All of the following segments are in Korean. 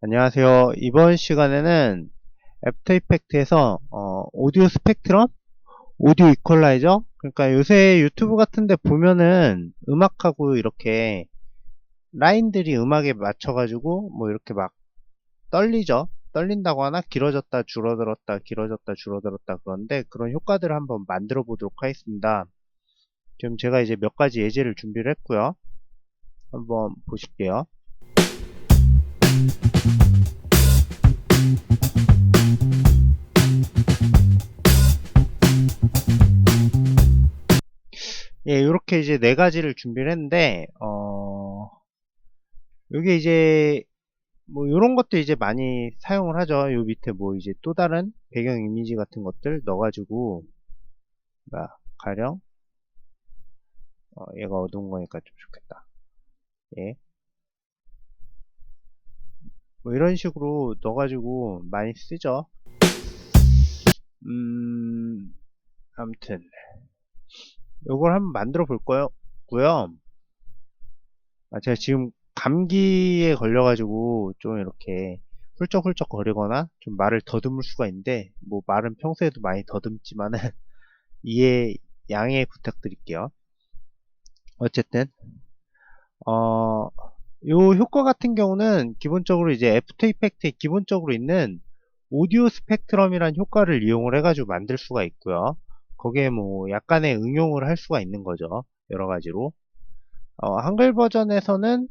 안녕하세요. 이번 시간에는 애프터 이펙트에서 오디오 스펙트럼, 오디오 이퀄라이저, 그러니까 요새 유튜브 같은데 보면은 음악하고 이렇게 라인들이 음악에 맞춰가지고 뭐 이렇게 막 떨리죠. 떨린다고 하나 길어졌다 줄어들었다 길어졌다 줄어들었다, 그런데 그런 효과들을 한번 만들어 보도록 하겠습니다. 지금 제가 이제 몇 가지 예제를 준비를 했고요. 한번 보실게요. 예, 이렇게 이제 네 가지를 준비를 했는데 요게 이제 뭐 요런 것도 이제 많이 사용을 하죠. 요 밑에 뭐 이제 또 다른 배경 이미지 같은 것들 넣어가지고, 가령 얘가 어두운 거니까 좀 좋겠다. 예, 뭐 이런 식으로 넣어가지고 많이 쓰죠. 아무튼 요걸 한번 만들어 볼 거고요. 제가 지금 감기에 걸려가지고 좀 이렇게 훌쩍훌쩍 거리거나 좀 말을 더듬을 수가 있는데, 뭐 말은 평소에도 많이 더듬지만은 이해 양해 부탁드릴게요. 어쨌든 어, 요 효과 같은 경우는 기본적으로 이제 애프터 이펙트에 기본적으로 있는 오디오 스펙트럼이란 효과를 이용을 해가지고 만들 수가 있고요. 거기에 뭐 약간의 응용을 할 수가 있는 거죠. 여러 가지로. 한글 버전에서는,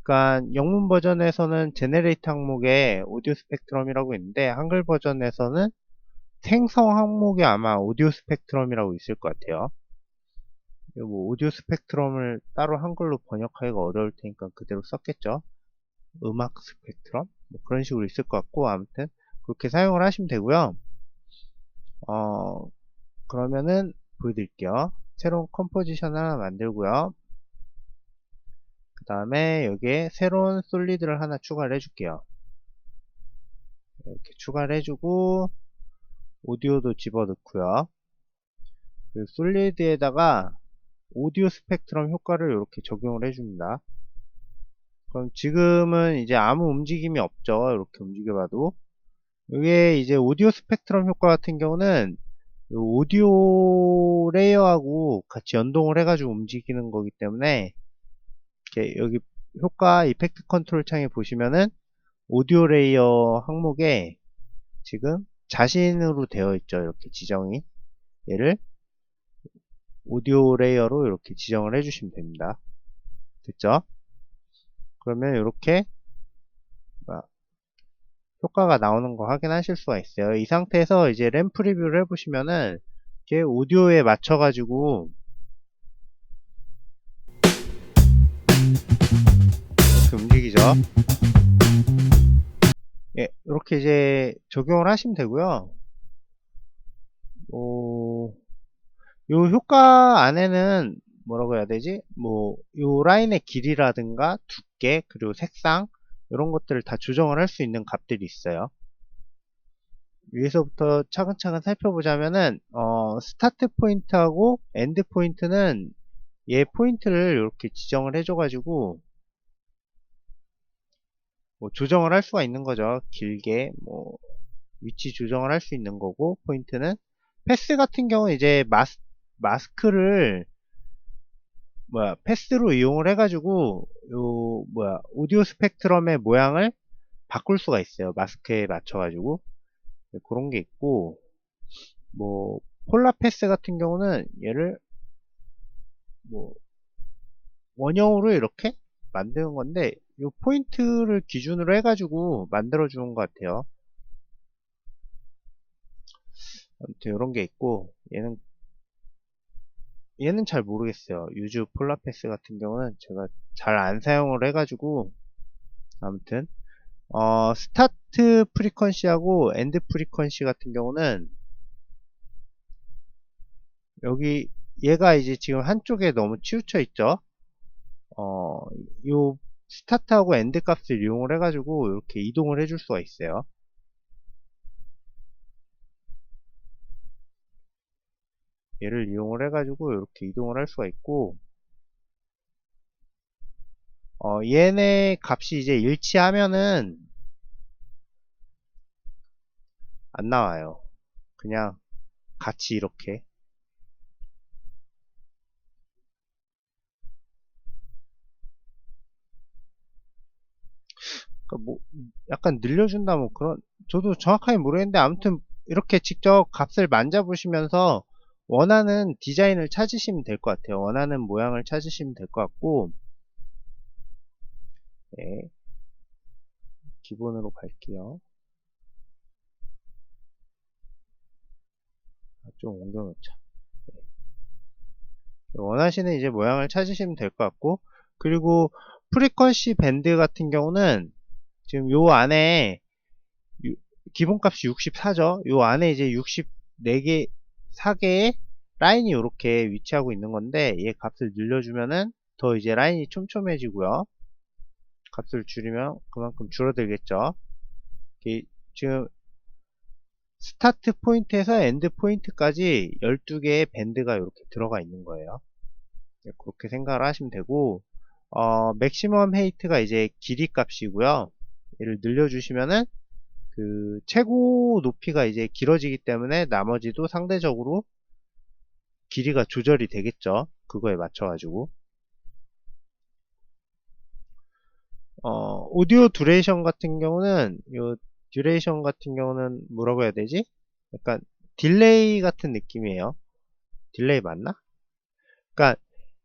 그러니까 영문 버전에서는 제네레이터 항목에 오디오 스펙트럼이라고 있는데, 한글 버전에서는 생성 항목에 아마 오디오 스펙트럼이라고 있을 것 같아요. 뭐 오디오 스펙트럼을 따로 한글로 번역하기가 어려울 테니까 그대로 썼겠죠. 음악 스펙트럼? 뭐 그런 식으로 있을 것 같고, 아무튼 그렇게 사용을 하시면 되고요. 어, 그러면은 보여드릴게요. 새로운 컴포지션 하나 만들고요. 그 다음에 여기에 새로운 솔리드를 하나 추가를 해줄게요. 이렇게 추가를 해주고 오디오도 집어넣고요. 그 솔리드에다가 오디오 스펙트럼 효과를 이렇게 적용을 해줍니다. 그럼 지금은 이제 아무 움직임이 없죠. 이렇게 움직여봐도. 이게 이제 오디오 스펙트럼 효과 같은 경우는 오디오 레이어하고 같이 연동을 해가지고 움직이는 거기 때문에, 이렇게 여기 효과 이펙트 컨트롤 창에 보시면은 오디오 레이어 항목에 지금 자신으로 되어 있죠. 이렇게 지정이. 얘를 오디오 레이어로 이렇게 지정을 해주시면 됩니다. 됐죠? 그러면 이렇게 효과가 나오는 거 확인하실 수가 있어요. 이 상태에서 이제 램프 리뷰를 해보시면은 이게 오디오에 맞춰가지고 이렇게 움직이죠. 예, 이렇게 이제 적용을 하시면 되고요. 요 효과 안에는 뭐라고 해야 되지? 뭐, 요 라인의 길이라든가 두께, 그리고 색상, 이런 것들을 다 조정을 할 수 있는 값들이 있어요. 위에서부터 차근차근 살펴보자면은, 스타트 포인트하고 엔드 포인트는 얘 포인트를 이렇게 지정을 해줘가지고, 뭐 조정을 할 수가 있는 거죠. 길게, 뭐, 위치 조정을 할 수 있는 거고, 포인트는. 패스 같은 경우는 이제 마스크를 패스로 이용을 해가지고 오디오 스펙트럼의 모양을 바꿀 수가 있어요. 마스크에 맞춰가지고. 네, 그런 게 있고, 뭐 폴라 패스 같은 경우는 얘를 뭐 원형으로 이렇게 만드는 건데, 이 포인트를 기준으로 해가지고 만들어 주는 것 같아요. 아무튼 이런 게 있고, 얘는 잘 모르겠어요. 유즈 폴라 패스 같은 경우는 제가 잘 안 사용을 해가지고. 아무튼 스타트 프리퀀시하고 엔드 프리퀀시 같은 경우는, 여기 얘가 이제 지금 한쪽에 너무 치우쳐 있죠. 어, 요 스타트하고 엔드 값을 이용을 해가지고 이렇게 이동을 해줄 수가 있어요. 얘를 이용을 해가지고 이렇게 이동을 할 수가 있고, 얘네 값이 이제 일치하면은 안 나와요. 그냥 같이 이렇게. 그러니까 뭐 약간 늘려준다 뭐 그런, 저도 정확하게 모르겠는데 아무튼 이렇게 직접 값을 만져보시면서 원하는 디자인을 찾으시면 될 것 같아요. 원하는 모양을 찾으시면 될 것 같고, 네, 기본으로 갈게요. 좀 옮겨놓자. 원하시는 이제 모양을 찾으시면 될 것 같고, 그리고 프리퀀시 밴드 같은 경우는 지금 요 안에 기본값이 64죠. 요 안에 이제 64개, 4개의 라인이 이렇게 위치하고 있는 건데, 얘 값을 늘려주면은 더 이제 라인이 촘촘해지고요. 값을 줄이면 그만큼 줄어들겠죠. 지금 스타트 포인트에서 엔드 포인트까지 12개의 밴드가 이렇게 들어가 있는 거예요. 그렇게 생각을 하시면 되고, 맥시멈 헤이트가 이제 길이 값이고요. 얘를 늘려주시면은 그 최고 높이가 이제 길어지기 때문에 나머지도 상대적으로 길이가 조절이 되겠죠. 그거에 맞춰 가지고 오디오 듀레이션 같은 경우는 요 듀레이션 같은 경우는 뭐라고 해야 되지? 약간 딜레이 같은 느낌이에요. 딜레이 맞나? 그러니까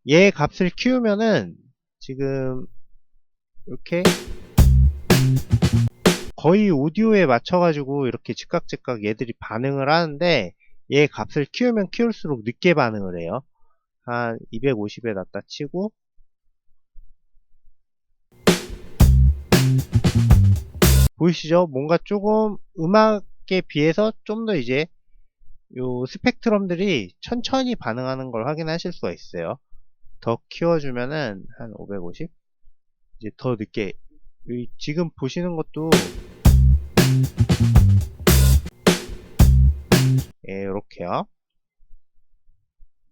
얘 값을 키우면은 지금 이렇게 거의 오디오에 맞춰가지고 이렇게 즉각 얘들이 반응을 하는데, 얘 값을 키우면 키울수록 늦게 반응을 해요. 한 250에 놨다 치고, 보이시죠? 뭔가 조금 음악에 비해서 좀 더 이제 요 스펙트럼들이 천천히 반응하는 걸 확인하실 수가 있어요. 더 키워주면은 한 550? 이제 더 늦게, 지금 보시는 것도 예, 요렇게요.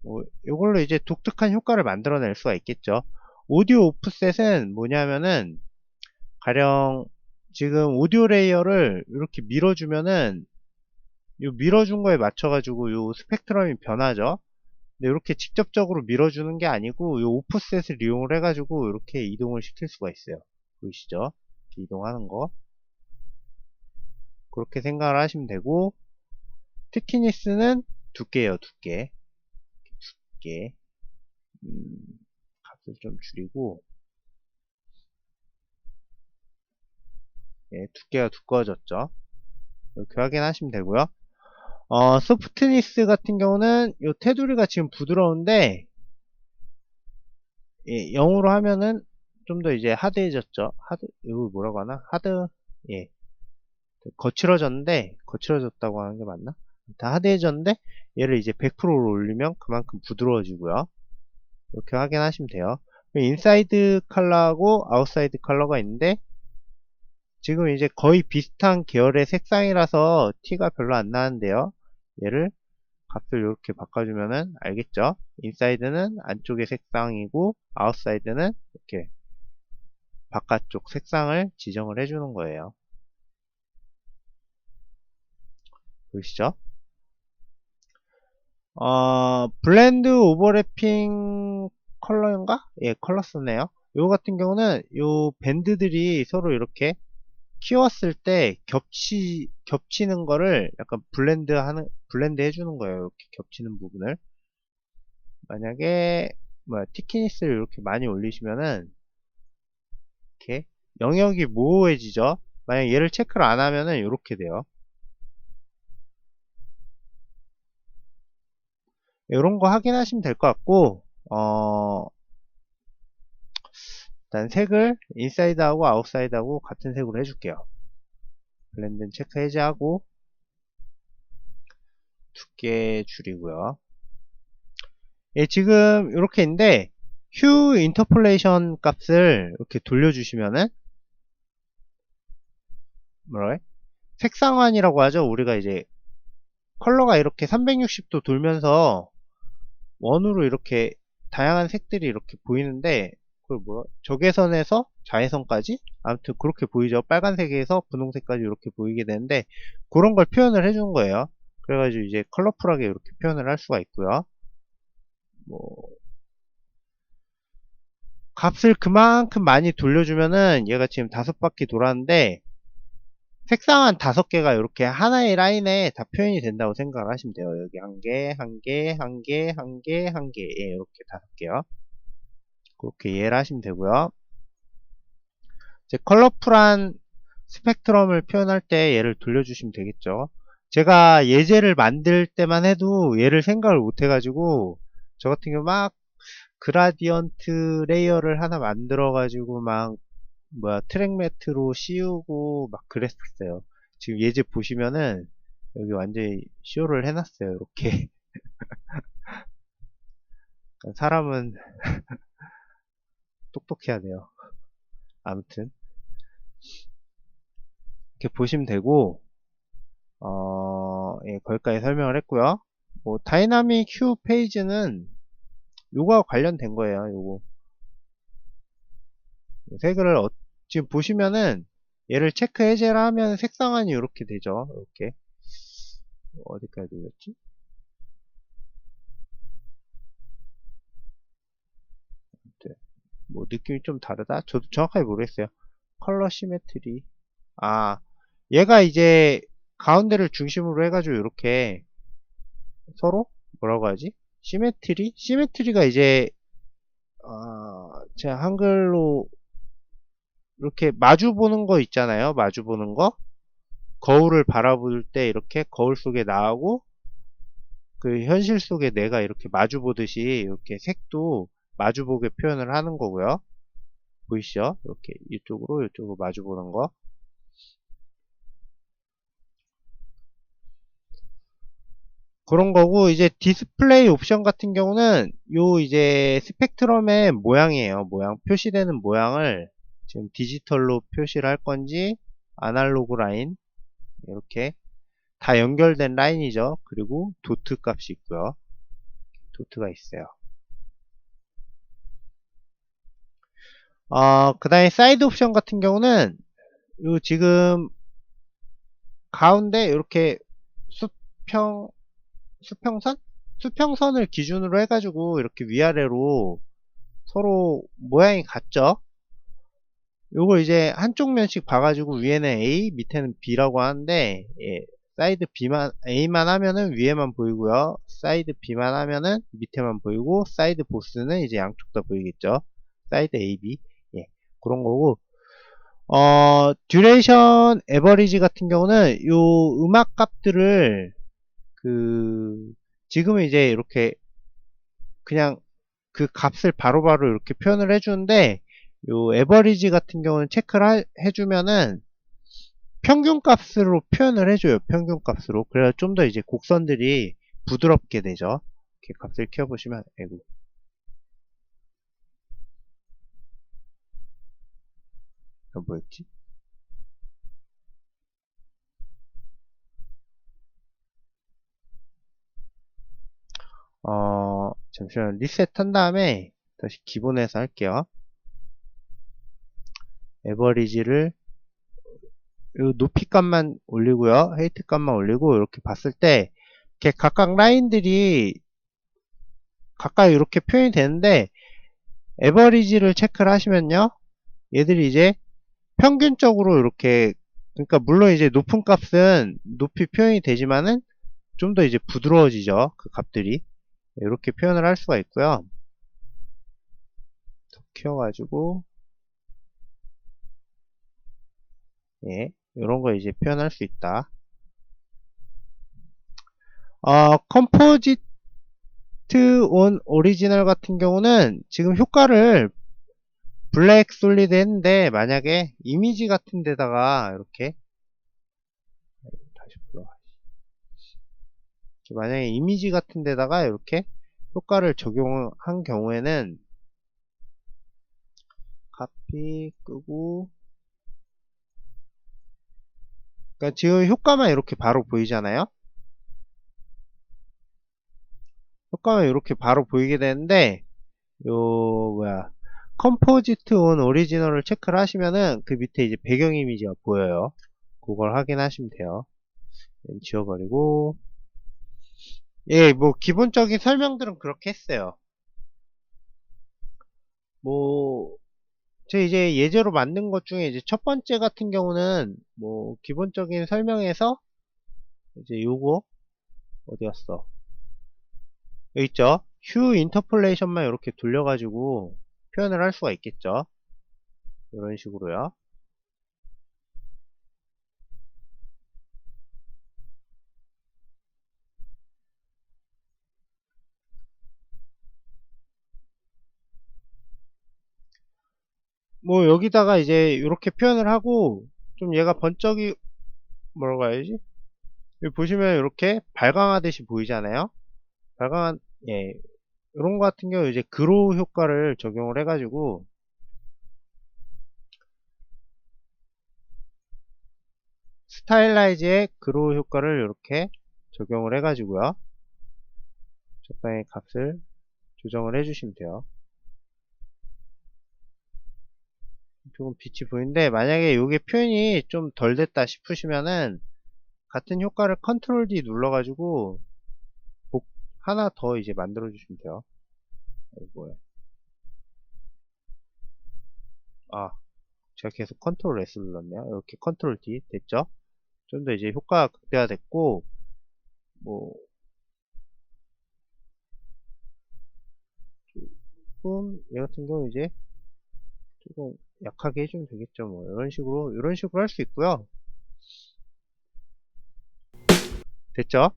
뭐 요걸로 이제 독특한 효과를 만들어낼 수가 있겠죠. 오디오 오프셋은 뭐냐면은 가령 지금 오디오 레이어를 이렇게 밀어주면은 요 밀어준 거에 맞춰가지고 요 스펙트럼이 변하죠. 근데 이렇게 직접적으로 밀어주는 게 아니고 요 오프셋을 이용을 해가지고 이렇게 이동을 시킬 수가 있어요. 보이시죠? 이렇게 이동하는 거. 그렇게 생각을 하시면 되고, 티키니스는 두께예요, 두께. 두께. 값을 좀 줄이고, 예, 두께가 두꺼워졌죠. 이렇게 확인하시면 되고요. 소프트니스 같은 경우는 요 테두리가 지금 부드러운데, 예, 0으로 하면은 좀 더 이제 하드해졌죠. 이거 뭐라고 하나? 예, 거칠어졌다고 하는 게 맞나? 다 하드해졌는데, 얘를 이제 100%로 올리면 그만큼 부드러워지고요. 이렇게 확인하시면 돼요. 인사이드 컬러하고 아웃사이드 컬러가 있는데, 지금 이제 거의 비슷한 계열의 색상이라서 티가 별로 안 나는데요. 얘를 값을 이렇게 바꿔주면은 알겠죠? 인사이드는 안쪽의 색상이고 아웃사이드는 이렇게 바깥쪽 색상을 지정을 해주는 거예요. 보이시죠? 블렌드 오버래핑 컬러인가? 예, 컬러스네요. 요거 같은 경우는 요 밴드들이 서로 이렇게 키웠을 때 겹치는 거를 약간 블렌드 해주는 거예요. 이렇게 겹치는 부분을. 만약에, 티키니스를 이렇게 많이 올리시면은, 이렇게, 영역이 모호해지죠? 만약 얘를 체크를 안 하면은, 이렇게 돼요. 이런 거 확인하시면 될 것 같고, 일단 색을 인사이드하고 아웃사이드하고 같은 색으로 해줄게요. 블렌드는 체크 해제하고, 두께 줄이고요. 예, 지금 이렇게 있는데 휴 인터폴레이션 값을 이렇게 돌려주시면은 뭐래? 색상환이라고 하죠. 우리가 이제 컬러가 이렇게 360도 돌면서 원으로 이렇게 다양한 색들이 이렇게 보이는데, 그걸 뭐야? 적외선에서 자외선까지? 아무튼 그렇게 보이죠. 빨간색에서 분홍색까지 이렇게 보이게 되는데 그런 걸 표현을 해준 거예요. 그래가지고 이제 컬러풀하게 이렇게 표현을 할 수가 있고요. 뭐 값을 그만큼 많이 돌려주면은 얘가 지금 5바퀴 돌았는데 색상 한 5개가 이렇게 하나의 라인에 다 표현이 된다고 생각을 하시면 돼요. 여기 한 개, 한 개, 한 개, 한 개, 한 개, 예, 이렇게 5개요. 그렇게 이해를 하시면 되고요. 이제 컬러풀한 스펙트럼을 표현할 때 얘를 돌려주시면 되겠죠. 제가 예제를 만들 때만 해도 얘를 생각을 못 해가지고 저 같은 경우 막 그라디언트 레이어를 하나 만들어 가지고 막 뭐야 트랙 매트로 씌우고 막 그랬었어요. 지금 예제 보시면은 여기 완전히 쇼를 해놨어요. 이렇게 사람은 똑똑해야 돼요. 아무튼 이렇게 보시면 되고 예, 거기까지 설명을 했고요. 뭐 다이나믹 휴 페이지는 요거와 관련된 거예요. 요거 색을 지금 보시면은 얘를 체크 해제를 하면 색상안이 이렇게 되죠. 이렇게 어디까지 눌렸지? 네. 뭐 느낌이 좀 다르다? 저도 정확하게 모르겠어요. 컬러 시메트리. 아, 얘가 이제 가운데를 중심으로 해가지고 이렇게 서로 뭐라고 하지? 시메트리? 시메트리가 이제 제가 한글로 이렇게 마주 보는 거 있잖아요. 마주 보는 거. 거울을 바라볼 때 이렇게 거울 속에 나하고 그 현실 속에 내가 이렇게 마주 보듯이 이렇게 색도 마주 보게 표현을 하는 거고요. 보이시죠? 이렇게 이쪽으로 마주 보는 거. 그런 거고 이제 디스플레이 옵션 같은 경우는 요 이제 스펙트럼의 모양이에요. 모양 표시되는 모양을 지금 디지털로 표시를 할 건지 아날로그 라인 이렇게 다 연결된 라인이죠. 그리고 도트 값이 있고요. 도트가 있어요. 그 다음에 사이드 옵션 같은 경우는 요 지금 가운데 이렇게 수평 수평선? 수평선을 기준으로 해가지고 이렇게 위아래로 서로 모양이 같죠? 요걸 이제 한쪽 면씩 봐가지고 위에는 A, 밑에는 B라고 하는데, 예, 사이드 B만, A만 하면은 위에만 보이고요. 사이드 B만 하면은 밑에만 보이고, 사이드 보스는 이제 양쪽 다 보이겠죠? 사이드 A, B. 예, 그런 거고, 듀레이션 에버리지 같은 경우는 요 음악 값들을 그, 지금은 이제 이렇게 그냥 그 값을 바로바로 이렇게 표현을 해주는데 요 에버리지 같은 경우는 체크를 해주면은 평균 값으로 표현을 해줘요. 평균 값으로. 그래야 좀 더 이제 곡선들이 부드럽게 되죠. 이렇게 값을 키워보시면, 아이고. 이거 뭐였지? 잠시만 리셋 한 다음에 다시 기본에서 할게요. 에버리지를 요 높이 값만 올리고요. 헤이트 값만 올리고 이렇게 봤을 때 이렇게 각각 라인들이 가까이 이렇게 표현이 되는데 에버리지를 체크를 하시면요. 얘들이 이제 평균적으로 이렇게 그러니까 물론 이제 높은 값은 높이 표현이 되지만은 좀 더 이제 부드러워지죠. 그 값들이 이렇게 표현을 할 수가 있고요. 더 키워가지고 예 이런 거 이제 표현할 수 있다. 컴포지트 온 오리지널 같은 경우는 지금 효과를 블랙 솔리드 했는데 만약에 이미지 같은 데다가 이렇게 다시 불러 만약에 이미지 같은 데다가 이렇게 효과를 적용한 경우에는 카피 끄고 그러니까 지금 효과만 이렇게 바로 보이잖아요. 효과만 이렇게 바로 보이게 되는데 요 뭐야 컴포지트 온 오리지널을 체크를 하시면은 그 밑에 이제 배경 이미지가 보여요. 그걸 확인하시면 돼요. 지워버리고, 예, 뭐 기본적인 설명들은 그렇게 했어요. 뭐 제 이제 예제로 만든 것 중에 이제 첫 번째 같은 경우는 뭐 기본적인 설명에서 이제 요거 어디였어? 여기 있죠? 휴 인터폴레이션만 이렇게 돌려가지고 표현을 할 수가 있겠죠? 이런 식으로요. 뭐 여기다가 이제 이렇게 표현을 하고 좀 얘가 번쩍이 뭐라고 해야지? 여기 보시면 이렇게 발광하듯이 보이잖아요. 발광한 예 이런 거 같은 경우 이제 그로우 효과를 적용을 해가지고 스타일라이즈의 그로우 효과를 이렇게 적용을 해가지고요. 적당히 값을 조정을 해주시면 돼요. 조금 빛이 보이는데 만약에 이게 표현이 좀 덜 됐다 싶으시면은 같은 효과를 컨트롤 D 눌러가지고 하나 더 이제 만들어 주시면 돼요. 뭐야? 아, 제가 계속 컨트롤 S 눌렀네요. 이렇게 컨트롤 D 됐죠? 좀 더 이제 효과가 극대화됐고, 뭐, 조금, 얘 같은 경우 이제 조금 약하게 해주면 되겠죠. 뭐, 이런 식으로 할 수 있고요. 됐죠?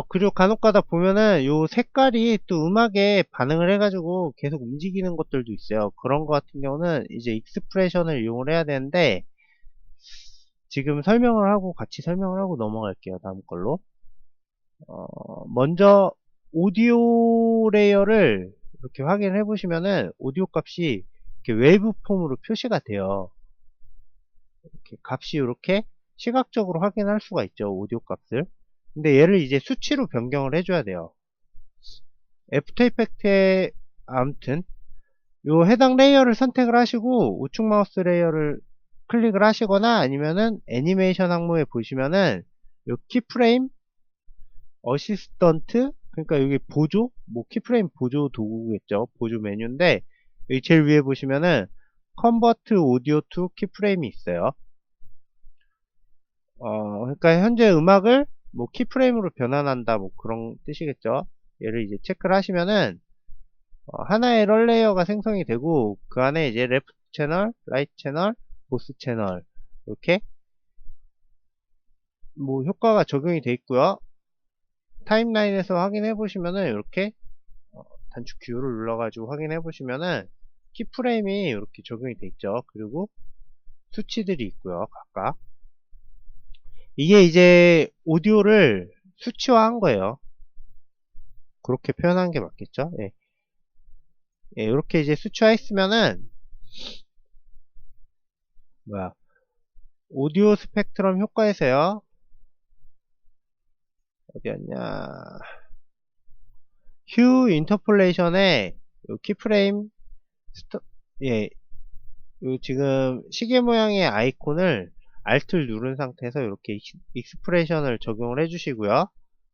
그리고 간혹가다 보면은 요 색깔이 또 음악에 반응을 해가지고 계속 움직이는 것들도 있어요. 그런 거 같은 경우는 이제 익스프레션을 이용을 해야 되는데, 지금 설명을 하고 같이 설명을 하고 넘어갈게요. 다음 걸로. 먼저 오디오 레이어를 이렇게 확인을 해 보시면은 오디오 값이 이렇게 웨이브 폼으로 표시가 돼요. 이렇게 값이 이렇게 시각적으로 확인할 수가 있죠. 오디오 값을. 근데 얘를 이제 수치로 변경을 해줘야 돼요. 애프터 이펙트에 아무튼 요 해당 레이어를 선택을 하시고 우측 마우스 레이어를 클릭을 하시거나 아니면은 애니메이션 항목에 보시면은 요 키프레임 어시스턴트 그러니까 여기 보조 뭐 키프레임 보조 도구겠죠. 보조 메뉴인데 여기 제일 위에 보시면은 컨버트 오디오 투 키프레임이 있어요. 그러니까 현재 음악을 뭐 키프레임으로 변환한다 뭐 그런 뜻이겠죠. 얘를 이제 체크를 하시면은 하나의 에러 레이어가 생성이 되고 그 안에 이제 레프트 채널, 라이트 채널, 보스 채널 이렇게 뭐 효과가 적용이 되어 있고요. 타임라인에서 확인해 보시면은 이렇게 단축 Q를 눌러가지고 확인해 보시면은 키프레임이 이렇게 적용이 되어 있죠. 그리고 수치들이 있고요. 각각 이게 이제 오디오를 수치화한 거예요. 그렇게 표현한 게 맞겠죠? 예. 예, 이렇게 이제 수치화했으면은 뭐야 오디오 스펙트럼 효과에서요. 어디였냐? 휴 인터폴레이션에 키프레임 스토, 예, 요 지금 시계 모양의 아이콘을 Alt를 누른 상태에서 이렇게 익스프레션을 적용을 해주시고요.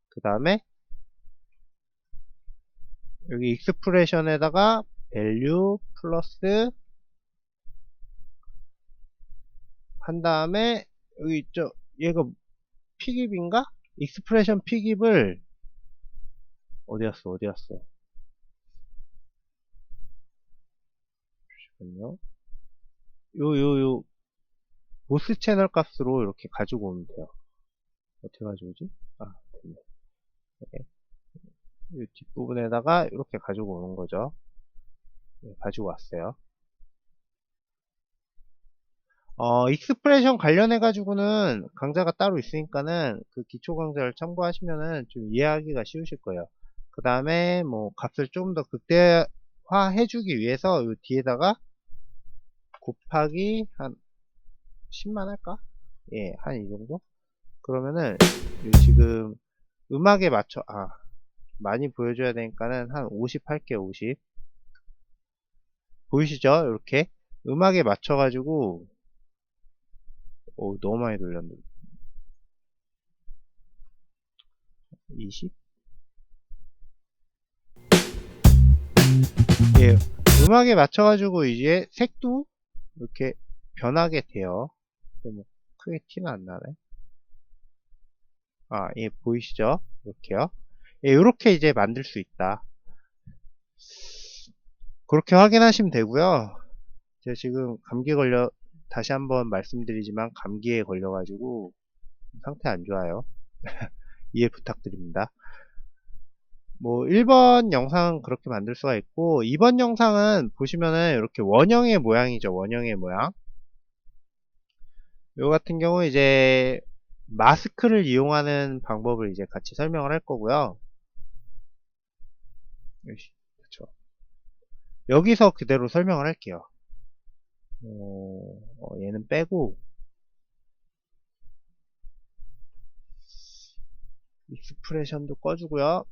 그 다음에 여기 익스프레션에다가 value 플러스 한 다음에 여기 있죠. 얘가 피깁인가? 익스프레션 피깁을 어디였어? 잠시만요. 요 보스 채널 값으로 이렇게 가지고 오면 돼요. 어떻게 가져오지? 아, 됐네. 네. 이 뒷부분에다가 이렇게 가지고 오는 거죠. 네, 가지고 왔어요. 익스프레션 관련해가지고는 강좌가 따로 있으니까는 그 기초 강좌를 참고하시면은 좀 이해하기가 쉬우실 거예요. 그 다음에 뭐 값을 조금 더 극대화 해주기 위해서 요 뒤에다가 곱하기 한 10만 할까? 예, 한 이 정도? 그러면은 요 지금 음악에 맞춰, 많이 보여줘야 되니까는 한 50 할게요, 50. 보이시죠? 이렇게 음악에 맞춰가지고 오, 너무 많이 돌렸네. 20? 예, 음악에 맞춰가지고 이제 색도 이렇게 변하게 돼요. 근데 뭐 크게 티는 안 나네. 아, 예, 보이시죠? 이렇게요. 예, 이렇게 이제 만들 수 있다. 그렇게 확인하시면 되고요. 제가 지금 감기 걸려 다시 한번 말씀드리지만 감기에 걸려가지고 상태 안 좋아요. 이해 부탁드립니다. 뭐 1번 영상은 그렇게 만들 수가 있고 2번 영상은 보시면은 이렇게 원형의 모양이죠. 원형의 모양. 요 같은 경우 이제 마스크를 이용하는 방법을 이제 같이 설명을 할 거고요. 그렇죠. 여기서 그대로 설명을 할게요. 얘는 빼고 익스프레션도 꺼주고요.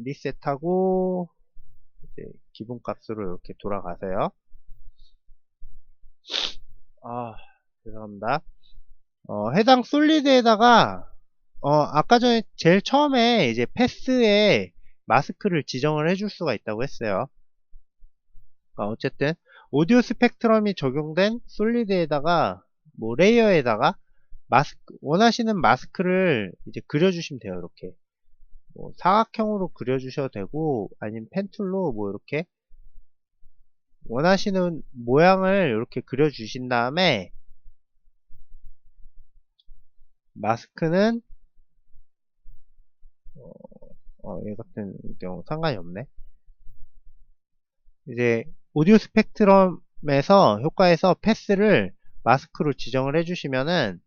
리셋하고 이제 기본값으로 이렇게 돌아가세요. 아, 죄송합니다. 해당 솔리드에다가 아까 전에 제일 처음에 이제 패스에 마스크를 지정을 해줄 수가 있다고 했어요. 어쨌든 오디오 스펙트럼이 적용된 솔리드에다가 뭐 레이어에다가 마스크 원하시는 마스크를 이제 그려주시면 돼요. 이렇게 뭐 사각형으로 그려주셔도 되고 아니면 펜툴로 뭐 이렇게 원하시는 모양을 이렇게 그려주신 다음에 마스크는 얘 같은 경우 상관이 없네. 이제 오디오 스펙트럼에서 효과에서 패스를 마스크로 지정을 해주시면은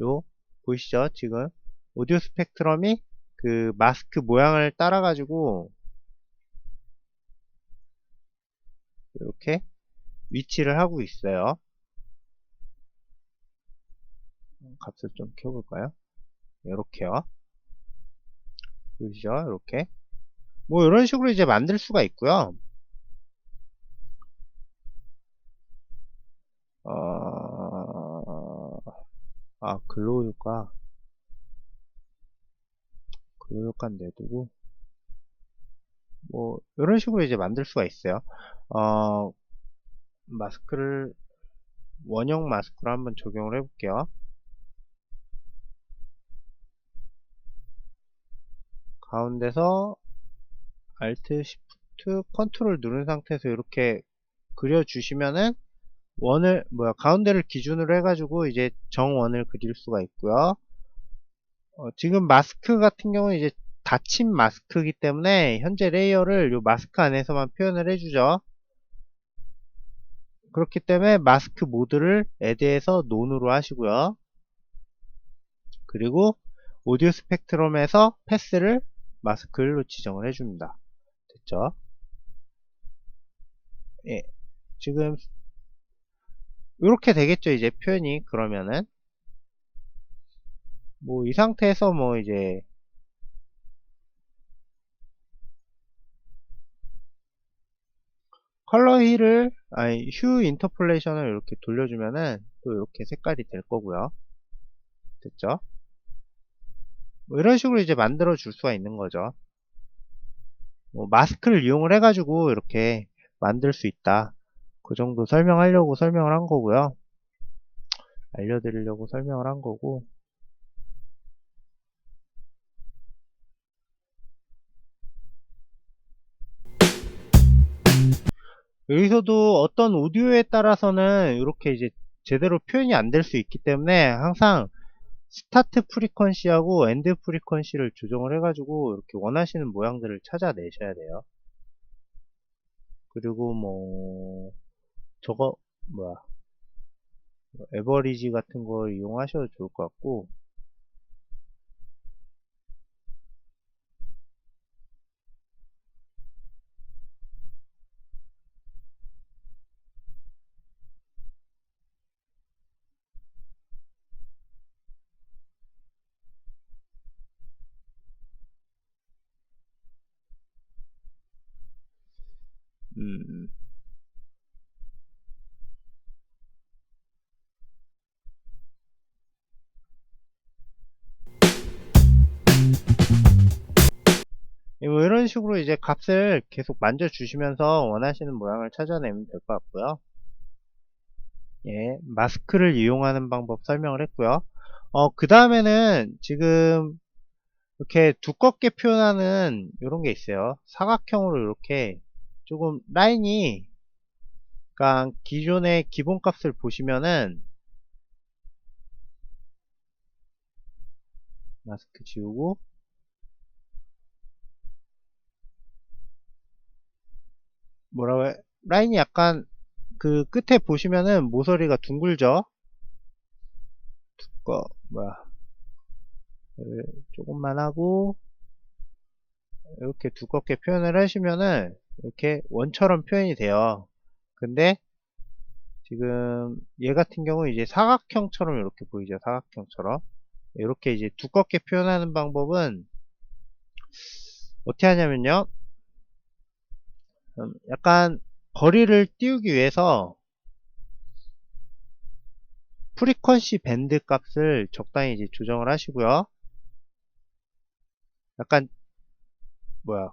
요 보이시죠? 지금 오디오 스펙트럼이 그 마스크 모양을 따라 가지고 이렇게 위치를 하고 있어요. 값을 좀 키워볼까요? 이렇게요. 보이시죠? 이렇게 뭐 이런 식으로 이제 만들 수가 있고요. 글로우 효과 글로우 효과는 내두고 뭐 이런 식으로 이제 만들 수가 있어요. 어, 마스크를 원형 마스크로 한번 적용을 해볼게요. 가운데서 Alt Shift 컨트롤 누른 상태에서 이렇게 그려주시면은 원을 가운데를 기준으로 해가지고 이제 정원을 그릴 수가 있고요. 지금 마스크 같은 경우는 이제 닫힌 마스크이기 때문에 현재 레이어를 이 마스크 안에서만 표현을 해주죠. 그렇기 때문에 마스크 모드를 add에서 none으로 하시고요. 그리고 오디오 스펙트럼에서 패스를 마스크로 지정을 해줍니다. 됐죠? 예. 지금 이렇게 되겠죠, 이제 표현이. 그러면은 뭐 이 상태에서 뭐 이제 컬러 휠을 아니 휴 인터폴레이션을 이렇게 돌려주면은 또 이렇게 색깔이 될 거고요. 됐죠? 뭐 이런 식으로 이제 만들어 줄 수가 있는 거죠. 뭐 마스크를 이용을 해가지고 이렇게 만들 수 있다. 그 정도 설명하려고 설명을 한 거고요. 알려드리려고 설명을 한 거고. 여기서도 어떤 오디오에 따라서는 이렇게 이제 제대로 표현이 안 될 수 있기 때문에 항상 스타트 프리퀀시하고 엔드 프리퀀시를 조정을 해가지고 이렇게 원하시는 모양들을 찾아내셔야 돼요. 그리고 뭐 저거 뭐야 에버리지 같은 걸 이용하셔도 좋을 것 같고 음, 뭐 이런 식으로 이제 값을 계속 만져주시면서 원하시는 모양을 찾아내면 될 것 같고요. 예, 마스크를 이용하는 방법 설명을 했고요. 그 다음에는 지금 이렇게 두껍게 표현하는 이런 게 있어요. 사각형으로 이렇게 조금 라인이, 그러니까 기존의 기본값을 보시면은, 마스크 지우고, 뭐라고 해, 라인이 약간 그 끝에 보시면은 모서리가 둥글죠. 뭐야, 조금만 하고 이렇게 두껍게 표현을 하시면은 이렇게 원처럼 표현이 돼요. 근데 지금 얘 같은 경우 이제 사각형처럼 이렇게 보이죠. 사각형처럼 이렇게 이제 두껍게 표현하는 방법은 어떻게 하냐면요, 약간 거리를 띄우기 위해서 프리퀀시 밴드 값을 적당히 이제 조정을 하시고요. 약간 뭐야,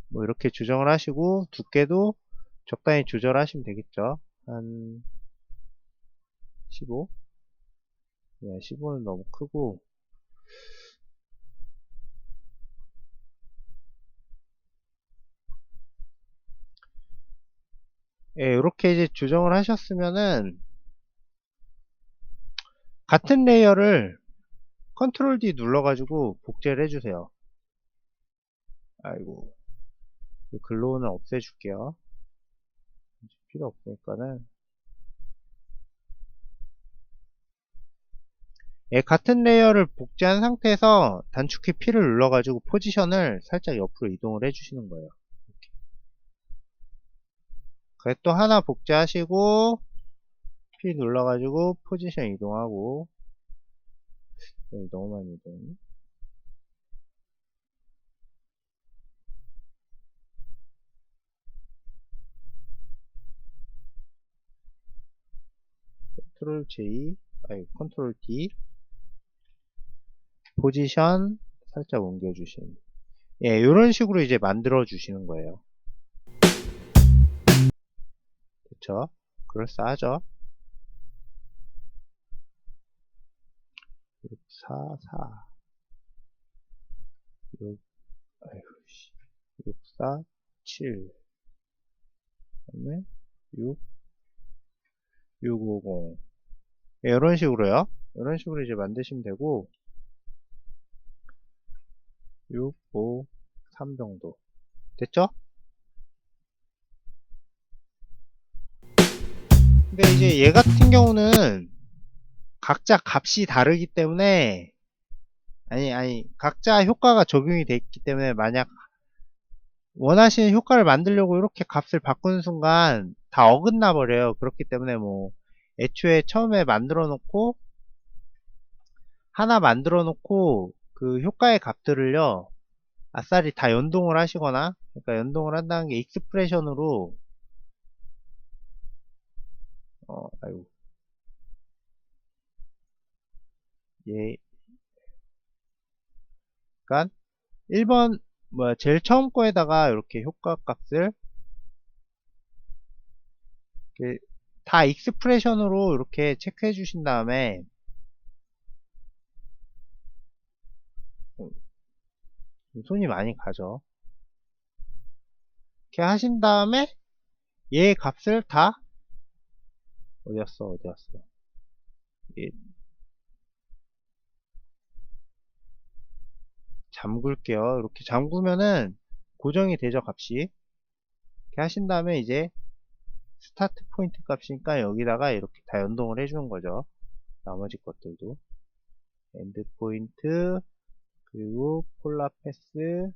뭐 이렇게 조정을 하시고 두께도 적당히 조절하시면 되겠죠. 한 15? 네, 15는 너무 크고, 예, 이렇게 이제 조정을 하셨으면은 같은 레이어를 컨트롤 D 눌러가지고 복제를 해주세요. 아이고, 글로우는 없애줄게요. 필요 없으니까는. 예, 같은 레이어를 복제한 상태에서 단축키 P를 눌러가지고 포지션을 살짝 옆으로 이동을 해주시는 거예요. 그래, 또 하나 복제하시고 P 눌러가지고 포지션 이동하고. 너무 많이 이동. 컨트롤 J, 아니 컨트롤 D, 포지션 살짝 옮겨주시는. 예, 이런 식으로 이제 만들어 주시는 거예요. 그쵸? 그럴싸하죠? 6, 4, 4, 6, 아이고, 6, 4, 7, 그다음에 6, 650. 예, 이런 식으로요. 이런 식으로 이제 만드시면 되고, 6, 5, 3 정도. 됐죠? 근데 이제 얘 같은 경우는 각자 값이 다르기 때문에, 아니, 각자 효과가 적용이 돼 있기 때문에 만약 원하시는 효과를 만들려고 이렇게 값을 바꾸는 순간 다 어긋나 버려요. 그렇기 때문에 뭐 애초에 처음에 만들어 놓고 하나 만들어 놓고 그 효과의 값들을요 아싸리 다 연동을 하시거나, 그러니까 연동을 한다는 게 익스프레션으로, 아이고, 예, 그러니까 1번 뭐야, 제일 처음 거에다가 이렇게 효과 값을 이렇게 다 익스프레션으로 이렇게 체크해 주신 다음에, 손이 많이 가죠. 이렇게 하신 다음에 얘 값을 다, 어디였어, 예, 잠글게요. 이렇게 잠그면은 고정이 되죠, 값이. 이렇게 하신 다음에 이제 스타트 포인트 값이니까 여기다가 이렇게 다 연동을 해주는 거죠. 나머지 것들도. 엔드 포인트, 그리고 폴라 패스,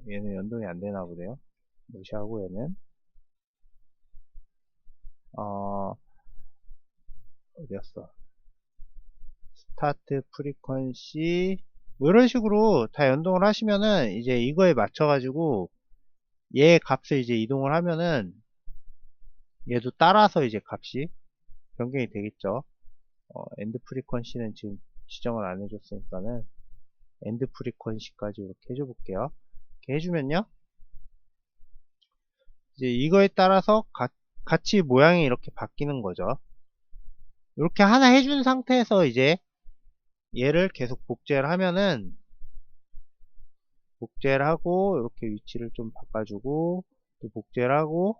얘는 연동이 안 되나 보네요. 무시하고 얘는, 어, 어디였어? 스타트 프리퀀시, 뭐 이런 식으로 다 연동을 하시면은 이제 이거에 맞춰 가지고 얘 값을 이제 이동을 하면은 얘도 따라서 이제 값이 변경이 되겠죠. 엔드 프리퀀시는 지금 지정을 안 해줬으니까는 엔드 프리퀀시까지 이렇게 해줘 볼게요. 이렇게 해주면요, 이제 이거에 따라서 같이 모양이 이렇게 바뀌는 거죠. 이렇게 하나 해준 상태에서 이제 얘를 계속 복제를 하면은, 복제를 하고 이렇게 위치를 좀 바꿔주고 또 복제를 하고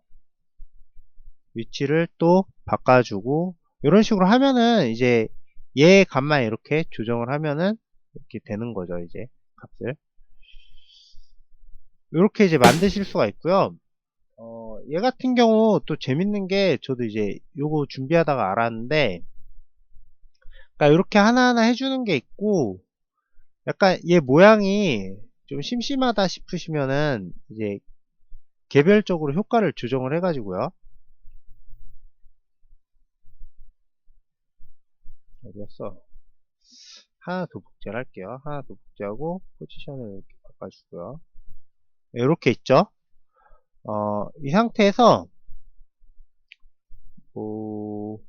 위치를 또 바꿔주고 이런 식으로 하면은 이제 얘 값만 이렇게 조정을 하면은 이렇게 되는 거죠. 이제 값을 이렇게 이제 만드실 수가 있고요. 얘 같은 경우 또 재밌는 게, 저도 이제 요거 준비하다가 알았는데, 그러니까 이렇게 하나하나 해주는 게 있고, 약간 얘 모양이 좀 심심하다 싶으시면은 이제 개별적으로 효과를 조정을 해가지고요. 어디였어? 하나 더 복제를 할게요. 하나 더 복제하고 포지션을 이렇게 바꿔주고요. 이렇게 있죠. 이 상태에서 뭐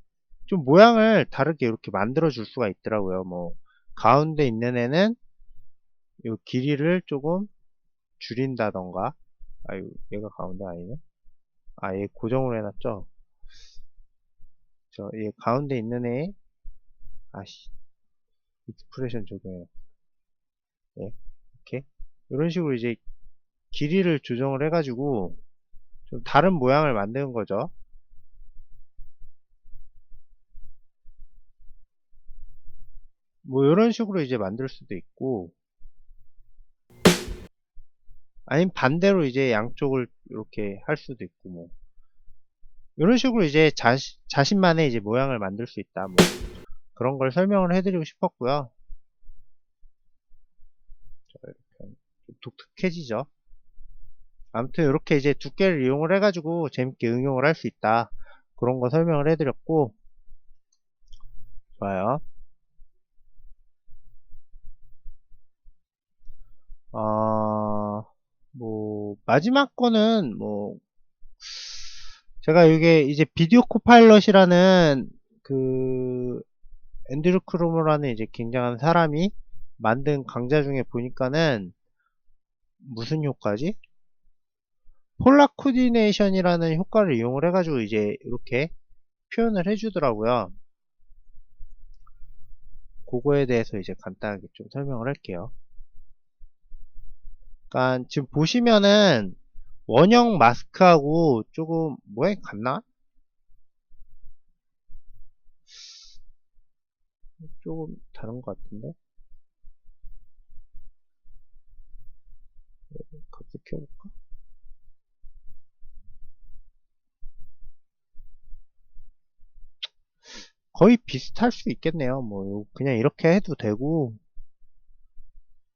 좀 모양을 다르게 이렇게 만들어 줄 수가 있더라고요. 뭐 가운데 있는 애는 이 길이를 조금 줄인다던가. 아유, 얘가 가운데 아니네. 아, 얘 고정으로 해놨죠. 얘 가운데 있는 애, 아씨, 익스프레션 적용해. 예, 이렇게 이런 식으로 이제 길이를 조정을 해가지고 좀 다른 모양을 만드는 거죠. 뭐 이런 식으로 이제 만들 수도 있고, 아니면 반대로 이제 양쪽을 이렇게 할 수도 있고, 뭐 이런 식으로 이제 자신만의 이제 모양을 만들 수 있다, 뭐 그런 걸 설명을 해드리고 싶었고요. 이렇게 좀 독특해지죠. 아무튼 이렇게 이제 두께를 이용을 해가지고 재밌게 응용을 할 수 있다, 그런 거 설명을 해드렸고. 좋아요. 뭐 마지막 거는 뭐 제가 이게 이제 비디오 코파일럿이라는 그 앤드류 크로머라는 이제 굉장한 사람이 만든 강좌 중에 보니까는, 무슨 효과지? 폴라 코디네이션이라는 효과를 이용을 해가지고 이제 이렇게 표현을 해주더라고요. 그거에 대해서 이제 간단하게 좀 설명을 할게요. 그러니까 지금 보시면은 원형 마스크하고 조금 모양이 같나? 조금 다른 것 같은데? 검색해볼까? 거의 비슷할 수 있겠네요. 뭐 그냥 이렇게 해도 되고,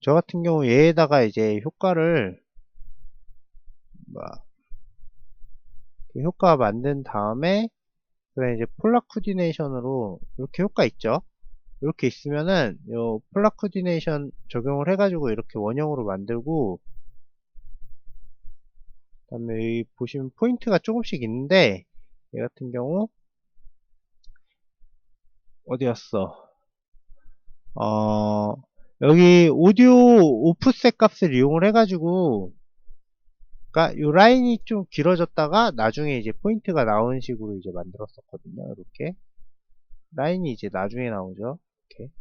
저 같은 경우 얘에다가 이제 효과를 뭐 그 효과 만든 다음에 그다음에 이제 폴라 코디네이션으로 이렇게 효과 있죠. 이렇게 있으면은 요 폴라 코디네이션 적용을 해가지고 이렇게 원형으로 만들고, 그다음에 여기 보시면 포인트가 조금씩 있는데, 얘 같은 경우 어디였어? 어 여기 오디오 오프셋 값을 이용을 해가지고, 그러니까 요 라인이 좀 길어졌다가 나중에 이제 포인트가 나오는 식으로 이제 만들었었거든요. 이렇게 라인이 이제 나중에 나오죠. 이렇게.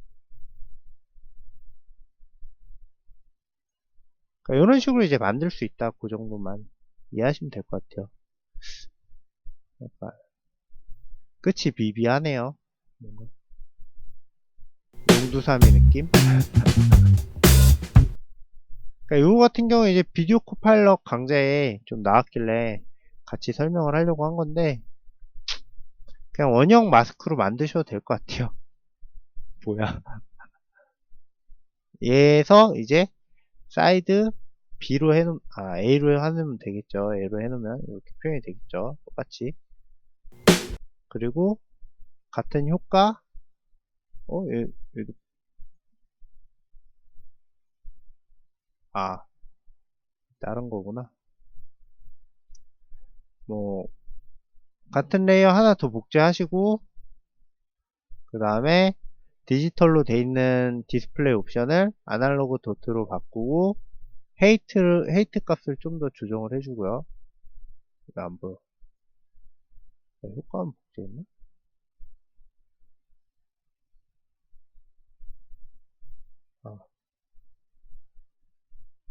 그러니까 이런 식으로 이제 만들 수 있다. 그 정도만 이해하시면 될 것 같아요. 약간 끝이 비비하네요. 뭔가 용두사미 느낌? 그러니까 요거 같은 경우에 이제 비디오 코파일럿 강좌에 좀 나왔길래 같이 설명을 하려고 한 건데, 그냥 원형 마스크로 만드셔도 될 것 같아요. 뭐야. 얘에서 이제 사이드 B로 해놓으면, A로 해놓으면 되겠죠. A로 해놓으면 이렇게 표현이 되겠죠. 똑같이. 그리고 같은 효과, 얘, 얘도 아, 다른 거구나. 뭐, 같은 레이어 하나 더 복제하시고, 그 다음에 디지털로 돼 있는 디스플레이 옵션을 아날로그 도트로 바꾸고, 헤이트 값을 좀 더 조정을 해주고요. 이거 안 보여. 효과음 복제했나? 아,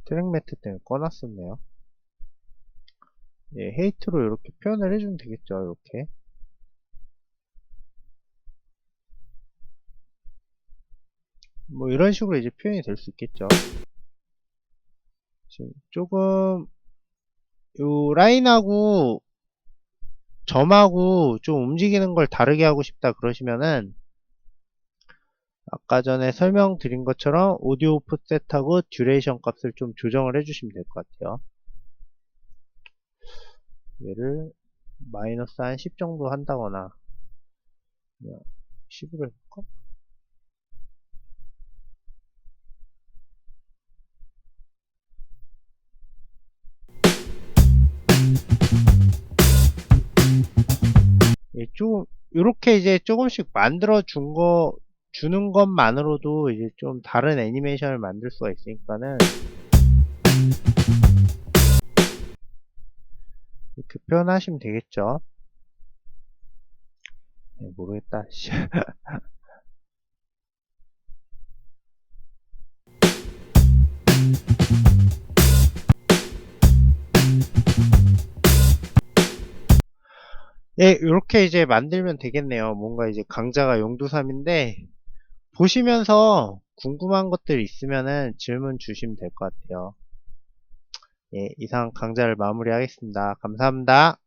트랙 매트 때문에 꺼놨었네요. 예, 헤이트로 이렇게 표현을 해주면 되겠죠. 이렇게. 뭐 이런 식으로 이제 표현이 될 수 있겠죠. 지금 조금 요 라인하고 점하고 좀 움직이는 걸 다르게 하고 싶다 그러시면은 아까 전에 설명드린 것처럼 오디오 오프셋하고 듀레이션 값을 좀 조정을 해주시면 될 것 같아요. 얘를 마이너스 한 10 정도 한다거나 그냥 10으로 해볼까? 예, 좀 이렇게 이제 조금씩 만들어 주는 것만으로도 이제 좀 다른 애니메이션을 만들 수가 있으니까는 이렇게 표현하시면 되겠죠. 예, 모르겠다. 씨. 예, 이렇게 이제 만들면 되겠네요. 뭔가 이제 강자가 용두삼인데 보시면서 궁금한 것들 있으면은 질문 주시면 될 것 같아요. 예, 이상 강좌를 마무리하겠습니다. 감사합니다.